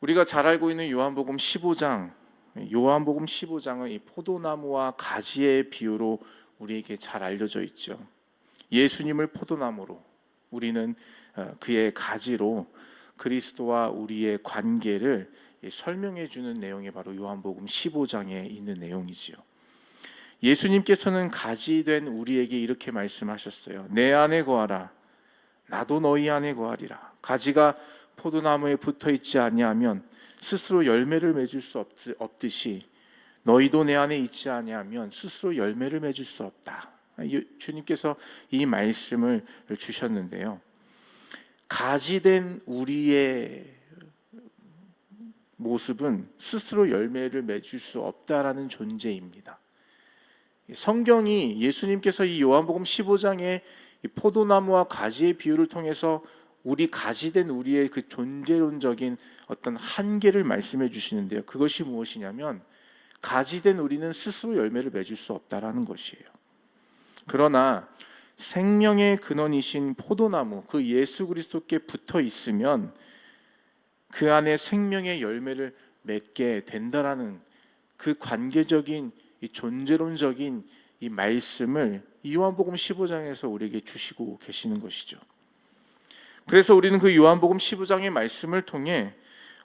우리가 잘 알고 있는 요한복음 15장은 이 포도나무와 가지의 비유로 우리에게 잘 알려져 있죠. 예수님을 포도나무로, 우리는 그의 가지로 그리스도와 우리의 관계를 설명해 주는 내용이 바로 요한복음 15장에 있는 내용이지요. 예수님께서는 가지 된 우리에게 이렇게 말씀하셨어요. 내 안에 거하라, 나도 너희 안에 거하리라. 가지가 포도나무에 붙어 있지 아니하면 스스로 열매를 맺을 수 없듯이 너희도 내 안에 있지 아니하면 스스로 열매를 맺을 수 없다. 주님께서 이 말씀을 주셨는데요. 가지된 우리의 모습은 스스로 열매를 맺을 수 없다라는 존재입니다. 성경이 예수님께서 이 요한복음 15장에 포도나무와 가지의 비유를 통해서 우리 가지된 우리의 그 존재론적인 어떤 한계를 말씀해 주시는데요. 그것이 무엇이냐면 가지된 우리는 스스로 열매를 맺을 수 없다라는 것이에요. 그러나 생명의 근원이신 포도나무, 그 예수 그리스도께 붙어 있으면 그 안에 생명의 열매를 맺게 된다라는 그 관계적인 이 존재론적인 이 말씀을 요한복음 15장에서 우리에게 주시고 계시는 것이죠. 그래서 우리는 그 요한복음 15장의 말씀을 통해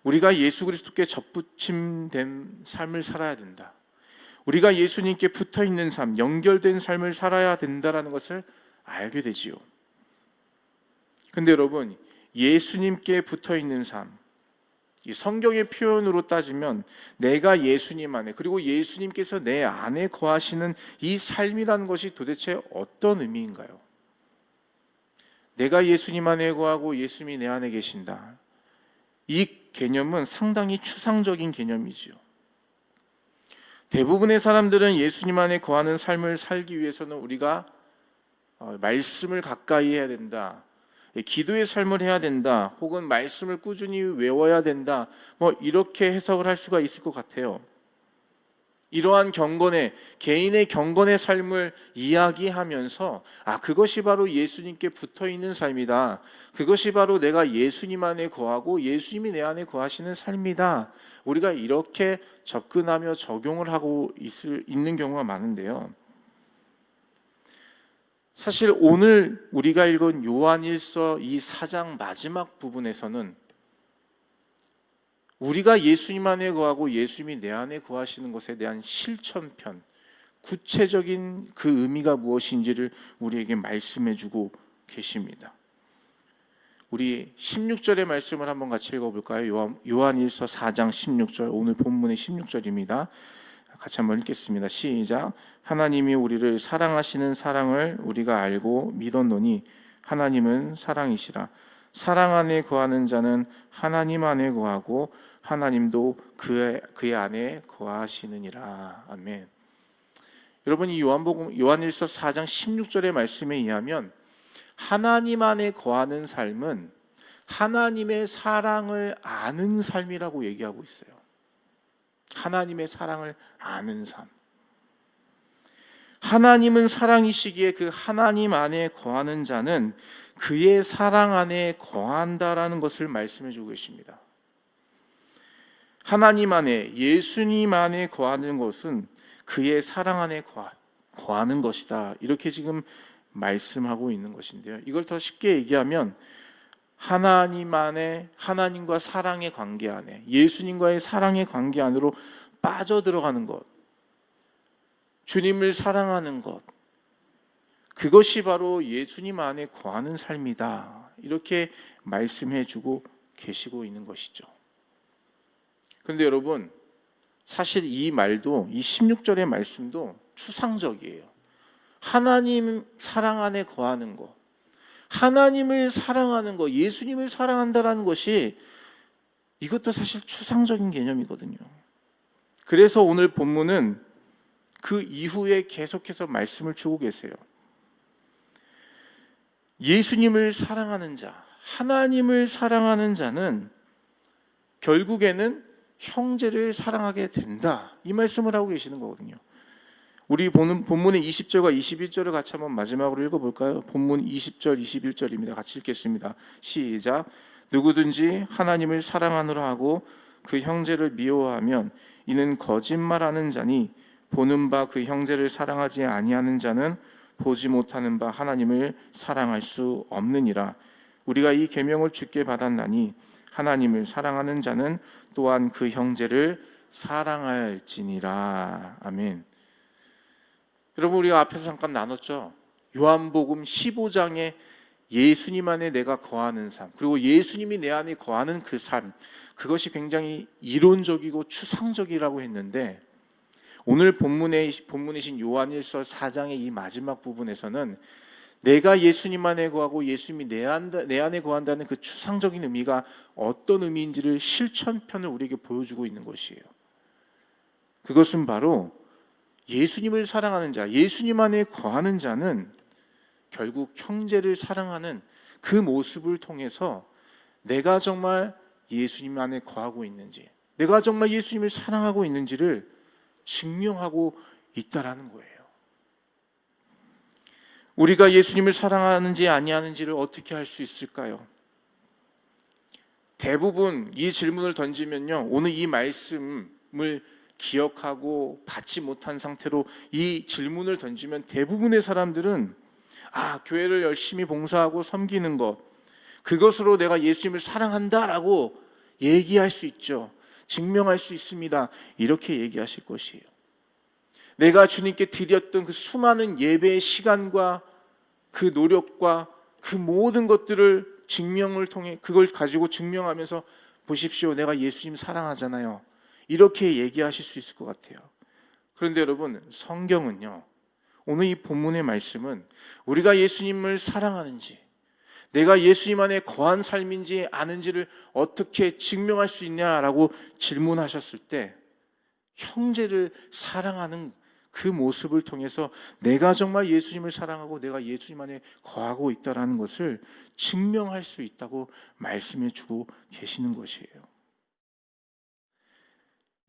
우리가 예수 그리스도께 접붙임된 삶을 살아야 된다. 우리가 예수님께 붙어 있는 삶, 연결된 삶을 살아야 된다라는 것을 알게 되지요. 근데 여러분, 예수님께 붙어 있는 삶, 이 성경의 표현으로 따지면 내가 예수님 안에, 그리고 예수님께서 내 안에 거하시는 이 삶이라는 것이 도대체 어떤 의미인가요? 내가 예수님 안에 거하고 예수님이 내 안에 계신다. 이 개념은 상당히 추상적인 개념이지요. 대부분의 사람들은 예수님 안에 거하는 삶을 살기 위해서는 우리가 말씀을 가까이 해야 된다, 기도의 삶을 해야 된다, 혹은 말씀을 꾸준히 외워야 된다, 이렇게 해석을 할 수가 있을 것 같아요. 이러한 개인의 경건의 삶을 이야기하면서 그것이 바로 예수님께 붙어있는 삶이다, 그것이 바로 내가 예수님 안에 거하고 예수님이 내 안에 거하시는 삶이다, 우리가 이렇게 접근하며 적용을 하고 있는 경우가 많은데요. 사실 오늘 우리가 읽은 요한일서 이 4장 마지막 부분에서는 우리가 예수님 안에 거하고 예수님이 내 안에 거하시는 것에 대한 실천편, 구체적인 그 의미가 무엇인지를 우리에게 말씀해 주고 계십니다. 우리 16절의 말씀을 한번 같이 읽어볼까요? 요한일서 4장 16절, 오늘 본문의 16절입니다. 같이 한번 읽겠습니다. 시작. 하나님이 우리를 사랑하시는 사랑을 우리가 알고 믿었노니 하나님은 사랑이시라. 사랑 안에 거하는 자는 하나님 안에 거하고 하나님도 그의 안에 거하시느니라. 아멘. 여러분, 이 요한일서 4장 16절의 말씀에 의하면 하나님 안에 거하는 삶은 하나님의 사랑을 아는 삶이라고 얘기하고 있어요. 하나님의 사랑을 아는 삶. 하나님은 사랑이시기에 그 하나님 안에 거하는 자는 그의 사랑 안에 거한다라는 것을 말씀해 주고 계십니다. 하나님 안에, 예수님 안에 거하는 것은 그의 사랑 안에 거하는 것이다, 이렇게 지금 말씀하고 있는 것인데요. 이걸 더 쉽게 얘기하면 하나님 안에, 하나님과 사랑의 관계 안에, 예수님과의 사랑의 관계 안으로 빠져들어가는 것, 주님을 사랑하는 것, 그것이 바로 예수님 안에 거하는 삶이다, 이렇게 말씀해 주고 계시고 있는 것이죠. 그런데 여러분, 사실 이 말도, 이 16절의 말씀도 추상적이에요. 하나님 사랑 안에 거하는 것, 하나님을 사랑하는 것, 예수님을 사랑한다라는 것이, 이것도 사실 추상적인 개념이거든요. 그래서 오늘 본문은 그 이후에 계속해서 말씀을 주고 계세요. 예수님을 사랑하는 자, 하나님을 사랑하는 자는 결국에는 형제를 사랑하게 된다, 이 말씀을 하고 계시는 거거든요. 우리 본문의 20절과 21절을 같이 한번 마지막으로 읽어볼까요? 본문 20절, 21절입니다. 같이 읽겠습니다. 시작. 누구든지 하나님을 사랑하노라 하고 그 형제를 미워하면 이는 거짓말하는 자니 보는 바 그 형제를 사랑하지 아니하는 자는 보지 못하는 바 하나님을 사랑할 수 없느니라. 우리가 이 계명을 주께 받았나니 하나님을 사랑하는 자는 또한 그 형제를 사랑할지니라. 아멘. 여러분, 우리가 앞에서 잠깐 나눴죠. 요한복음 15장에 예수님 안에 내가 거하는 삶, 그리고 예수님이 내 안에 거하는 그 삶, 그것이 굉장히 이론적이고 추상적이라고 했는데, 오늘 본문이신 요한일서 4장의 이 마지막 부분에서는 내가 예수님 안에 거하고 예수님이 내 안에 거한다는 그 추상적인 의미가 어떤 의미인지를 실천편을 우리에게 보여주고 있는 것이에요. 그것은 바로 예수님을 사랑하는 자, 예수님 안에 거하는 자는 결국 형제를 사랑하는 그 모습을 통해서 내가 정말 예수님 안에 거하고 있는지, 내가 정말 예수님을 사랑하고 있는지를 증명하고 있다라는 거예요. 우리가 예수님을 사랑하는지 아니하는지를 어떻게 할 수 있을까요? 대부분 이 질문을 던지면요, 오늘 이 말씀을 기억하고 받지 못한 상태로 이 질문을 던지면 대부분의 사람들은 교회를 열심히 봉사하고 섬기는 것, 그것으로 내가 예수님을 사랑한다라고 얘기할 수 있죠. 증명할 수 있습니다. 이렇게 얘기하실 것이에요. 내가 주님께 드렸던 그 수많은 예배의 시간과 그 노력과 그 모든 것들을 증명을 통해 그걸 가지고 증명하면서 보십시오, 내가 예수님 사랑하잖아요, 이렇게 얘기하실 수 있을 것 같아요. 그런데 여러분, 성경은요, 오늘 이 본문의 말씀은 우리가 예수님을 사랑하는지, 내가 예수님 안에 거한 삶인지 아는지를 어떻게 증명할 수 있냐라고 질문하셨을 때, 형제를 사랑하는 그 모습을 통해서 내가 정말 예수님을 사랑하고 내가 예수님 안에 거하고 있다는 것을 증명할 수 있다고 말씀해 주고 계시는 것이에요.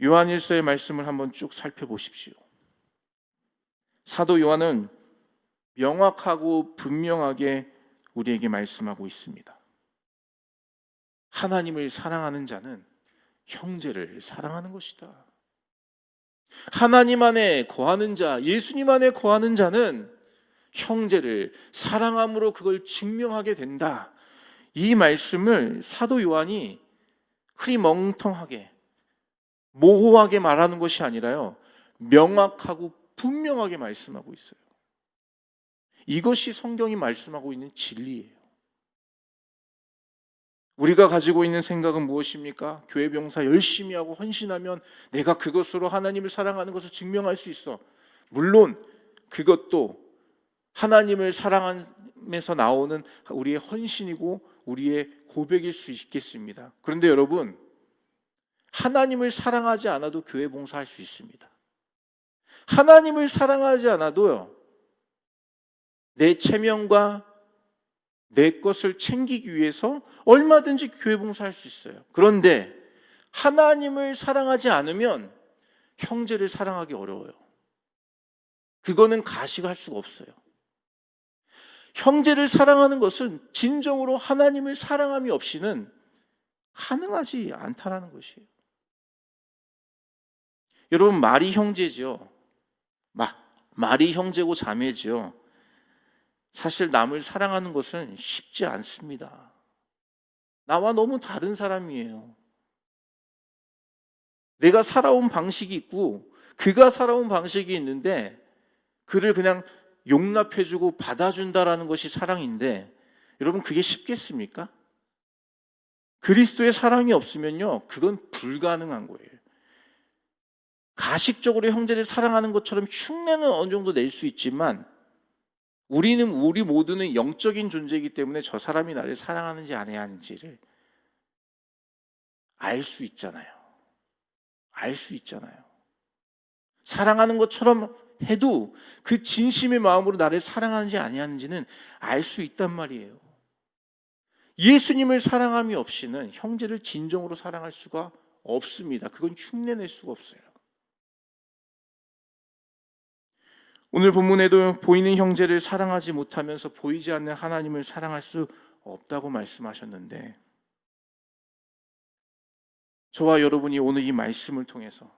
요한일서의 말씀을 한번 쭉 살펴보십시오. 사도 요한은 명확하고 분명하게 우리에게 말씀하고 있습니다. 하나님을 사랑하는 자는 형제를 사랑하는 것이다. 하나님 안에 거하는 자, 예수님 안에 거하는 자는 형제를 사랑함으로 그걸 증명하게 된다. 이 말씀을 사도 요한이 흐리멍텅하게 모호하게 말하는 것이 아니라요, 명확하고 분명하게 말씀하고 있어요. 이것이 성경이 말씀하고 있는 진리예요. 우리가 가지고 있는 생각은 무엇입니까? 교회 봉사 열심히 하고 헌신하면 내가 그것으로 하나님을 사랑하는 것을 증명할 수 있어. 물론 그것도 하나님을 사랑하면서 나오는 우리의 헌신이고 우리의 고백일 수 있겠습니다. 그런데 여러분, 하나님을 사랑하지 않아도 교회 봉사할 수 있습니다. 하나님을 사랑하지 않아도요, 내 체면과 내 것을 챙기기 위해서 얼마든지 교회 봉사할 수 있어요. 그런데 하나님을 사랑하지 않으면 형제를 사랑하기 어려워요. 그거는 가식할 수가 없어요. 형제를 사랑하는 것은 진정으로 하나님을 사랑함이 없이는 가능하지 않다라는 것이에요. 여러분, 말이 형제죠. 말이 형제고 자매죠. 사실 남을 사랑하는 것은 쉽지 않습니다. 나와 너무 다른 사람이에요. 내가 살아온 방식이 있고 그가 살아온 방식이 있는데 그를 그냥 용납해주고 받아준다라는 것이 사랑인데, 여러분, 그게 쉽겠습니까? 그리스도의 사랑이 없으면요, 그건 불가능한 거예요. 가식적으로 형제를 사랑하는 것처럼 흉내는 어느 정도 낼 수 있지만 우리 모두는 영적인 존재이기 때문에 저 사람이 나를 사랑하는지 안 해야 하는지를 알 수 있잖아요. 사랑하는 것처럼 해도 그 진심의 마음으로 나를 사랑하는지 아니하는지는 알 수 있단 말이에요. 예수님을 사랑함이 없이는 형제를 진정으로 사랑할 수가 없습니다. 그건 흉내낼 수가 없어요. 오늘 본문에도 보이는 형제를 사랑하지 못하면서 보이지 않는 하나님을 사랑할 수 없다고 말씀하셨는데, 저와 여러분이 오늘 이 말씀을 통해서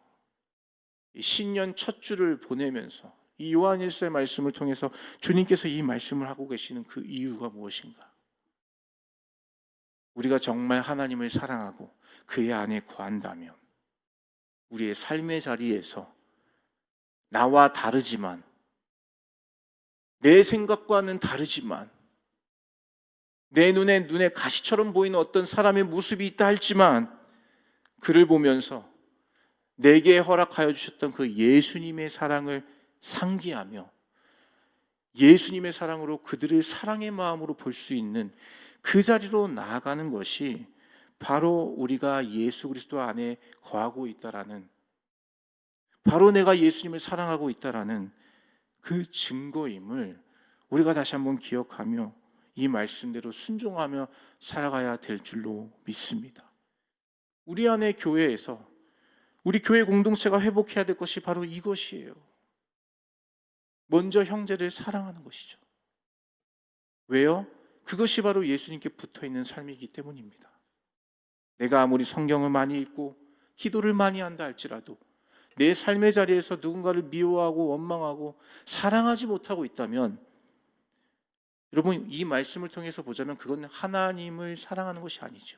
이 신년 첫 주를 보내면서 이 요한일서의 말씀을 통해서 주님께서 이 말씀을 하고 계시는 그 이유가 무엇인가? 우리가 정말 하나님을 사랑하고 그의 안에 거한다면 우리의 삶의 자리에서 나와 다르지만, 내 생각과는 다르지만, 내 눈에 가시처럼 보이는 어떤 사람의 모습이 있다 할지만 그를 보면서 내게 허락하여 주셨던 그 예수님의 사랑을 상기하며 예수님의 사랑으로 그들을 사랑의 마음으로 볼 수 있는 그 자리로 나아가는 것이 바로 우리가 예수 그리스도 안에 거하고 있다라는, 바로 내가 예수님을 사랑하고 있다라는 그 증거임을 우리가 다시 한번 기억하며 이 말씀대로 순종하며 살아가야 될 줄로 믿습니다. 우리 안에 교회에서, 우리 교회 공동체가 회복해야 될 것이 바로 이것이에요. 먼저 형제를 사랑하는 것이죠. 왜요? 그것이 바로 예수님께 붙어있는 삶이기 때문입니다. 내가 아무리 성경을 많이 읽고 기도를 많이 한다 할지라도 내 삶의 자리에서 누군가를 미워하고 원망하고 사랑하지 못하고 있다면, 여러분, 이 말씀을 통해서 보자면 그건 하나님을 사랑하는 것이 아니죠.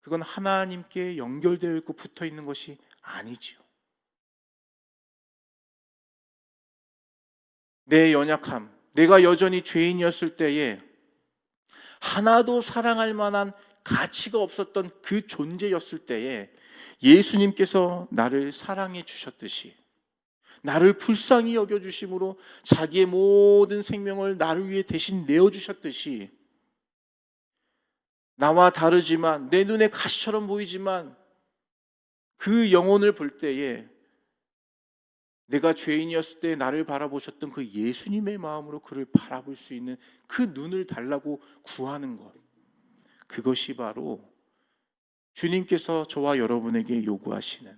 그건 하나님께 연결되어 있고 붙어 있는 것이 아니지요. 내 연약함, 내가 여전히 죄인이었을 때에 하나도 사랑할 만한 가치가 없었던 그 존재였을 때에 예수님께서 나를 사랑해 주셨듯이, 나를 불쌍히 여겨주심으로 자기의 모든 생명을 나를 위해 대신 내어주셨듯이, 나와 다르지만 내 눈에 가시처럼 보이지만 그 영혼을 볼 때에 내가 죄인이었을 때 나를 바라보셨던 그 예수님의 마음으로 그를 바라볼 수 있는 그 눈을 달라고 구하는 것, 그것이 바로 주님께서 저와 여러분에게 요구하시는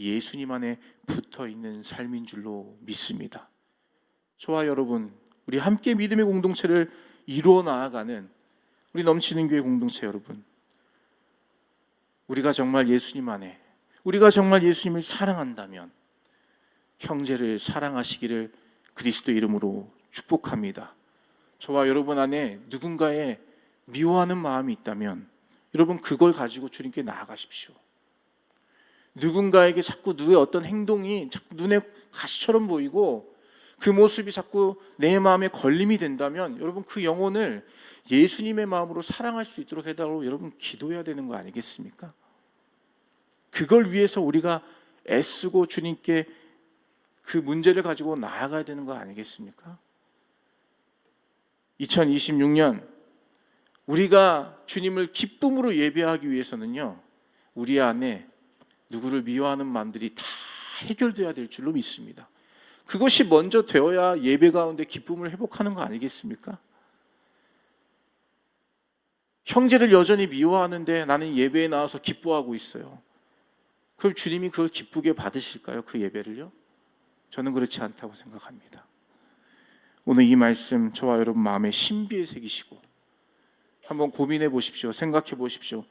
예수님 안에 붙어있는 삶인 줄로 믿습니다. 저와 여러분, 우리 함께 믿음의 공동체를 이루어 나아가는 우리 넘치는 교회 공동체 여러분, 우리가 정말 예수님 안에, 우리가 정말 예수님을 사랑한다면 형제를 사랑하시기를 그리스도 이름으로 축복합니다. 저와 여러분 안에 누군가의 미워하는 마음이 있다면 여러분 그걸 가지고 주님께 나아가십시오. 누군가에게 자꾸 누구의 어떤 행동이 자꾸 눈에 가시처럼 보이고 그 모습이 자꾸 내 마음에 걸림이 된다면 여러분 그 영혼을 예수님의 마음으로 사랑할 수 있도록 해달라고 여러분 기도해야 되는 거 아니겠습니까? 그걸 위해서 우리가 애쓰고 주님께 그 문제를 가지고 나아가야 되는 거 아니겠습니까? 2026년 우리가 주님을 기쁨으로 예배하기 위해서는요, 우리 안에 누구를 미워하는 마음들이 다 해결돼야 될 줄로 믿습니다. 그것이 먼저 되어야 예배 가운데 기쁨을 회복하는 거 아니겠습니까? 형제를 여전히 미워하는데 나는 예배에 나와서 기뻐하고 있어요. 그럼 주님이 그걸 기쁘게 받으실까요? 그 예배를요? 저는 그렇지 않다고 생각합니다. 오늘 이 말씀 저와 여러분 마음에 신비에 새기시고 한번 고민해 보십시오. 생각해 보십시오.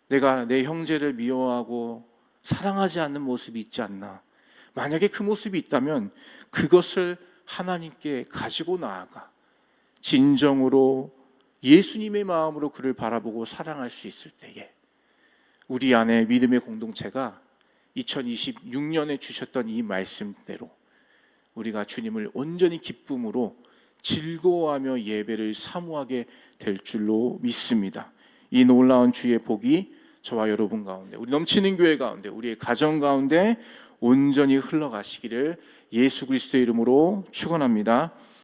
내가 내 형제를 미워하고 사랑하지 않는 모습이 있지 않나? 만약에 그 모습이 있다면 그것을 하나님께 가지고 나아가 진정으로 예수님의 마음으로 그를 바라보고 사랑할 수 있을 때에 우리 안에 믿음의 공동체가 2026년에 주셨던 이 말씀대로 우리가 주님을 온전히 기쁨으로 즐거워하며 예배를 사모하게 될 줄로 믿습니다. 이 놀라운 주의 복이 저와 여러분 가운데, 우리 넘치는 교회 가운데, 우리의 가정 가운데 온전히 흘러가시기를 예수 그리스도의 이름으로 축원합니다.